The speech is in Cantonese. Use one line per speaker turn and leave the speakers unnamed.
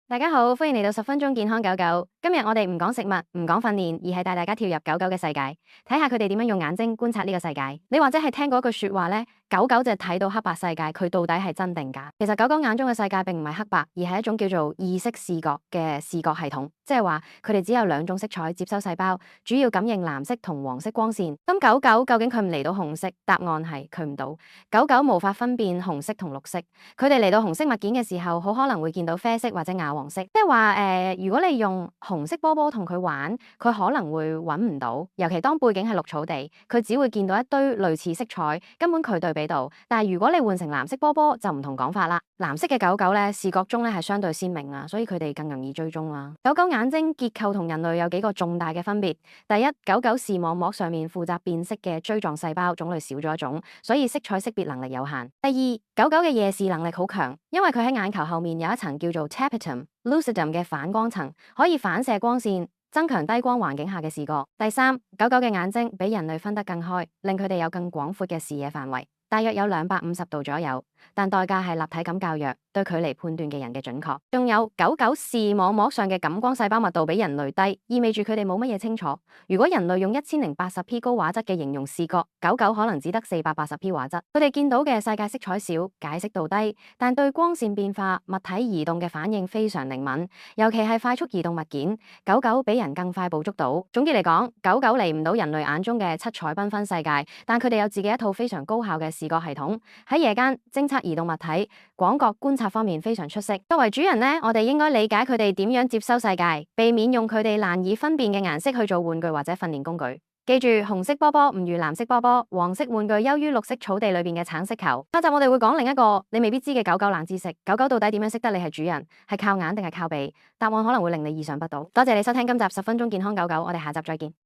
大家好，歡迎嚟到10分鐘健康狗狗。今日我哋唔講食物，唔講訓練，而係帶大家跳入狗狗嘅世界，睇下佢哋點樣用眼睛觀察呢個世界。你或者係聽過一句說話呢：狗狗就睇到黑白世界，佢到底係真定假？其實狗狗眼中嘅世界並唔係黑白，而係一種叫做意識視覺嘅視覺系統，即係話佢哋只有兩種色彩接收細胞，主要感應藍色同黃色光線。咁狗狗究竟佢唔嚟到紅色？答案係佢唔到。狗狗無法分辨紅色同綠色，佢哋嚟到紅色物件嘅時候，好可能會見到啡色或者啞黃色，即係話如果你用紅色波波同佢玩，佢可能會揾唔到，尤其當背景係綠草地，佢只會見到一堆類似色彩，根本佢對比到。但係如果你換成藍色波波，就唔同講法啦。藍色嘅狗狗咧，視覺中咧係相對鮮明啊，所以佢哋更容易追蹤啦。狗狗眼睛結構同人類有幾個重大嘅分別。第一，狗狗視網膜上面負責辨識嘅錐狀細胞種類少咗一種，所以色彩識別能力有限。第二，狗狗嘅夜視能力好強，因為佢喺眼球後面有一層叫做 tapetum lucidum 嘅反光層，可以反射光線，增強低光環境下嘅視覺。第三，狗狗嘅眼睛比人類分得更開，令佢哋有更廣闊嘅視野範圍，大約有250度左右，但代價係立體感較弱，對距離判斷嘅人嘅準確。仲有狗狗視網膜上嘅感光細胞密度比人類低，意味住佢哋冇乜嘢清楚。如果人類用1080p 高畫質嘅形容視覺，狗狗可能只得480p 畫質。佢哋見到嘅世界色彩少，解釋度低，但對光線變化、物體移動嘅反應非常靈敏，尤其係快速移動物件，狗狗比人更快捕捉到。總結嚟講，狗狗嚟唔到人類眼中嘅七彩繽紛世界，但佢哋有自己一套非常高效嘅視覺系統，喺夜間偵測移動物體、廣角觀察方面非常出色。作為主人呢，我哋應該理解佢哋點樣接收世界，避免用佢哋難以分辨嘅顏色去做玩具或者訓練工具。記住，紅色波波唔如藍色波波，黃色玩具優於綠色草地裏邊嘅橙色球。下集我哋會講另一個你未必知嘅狗狗冷知識：狗狗到底點樣識得你係主人？係靠眼定係靠鼻？答案可能會令你意想不到。多謝你收聽今集10分鐘健康狗狗，我哋下集再見。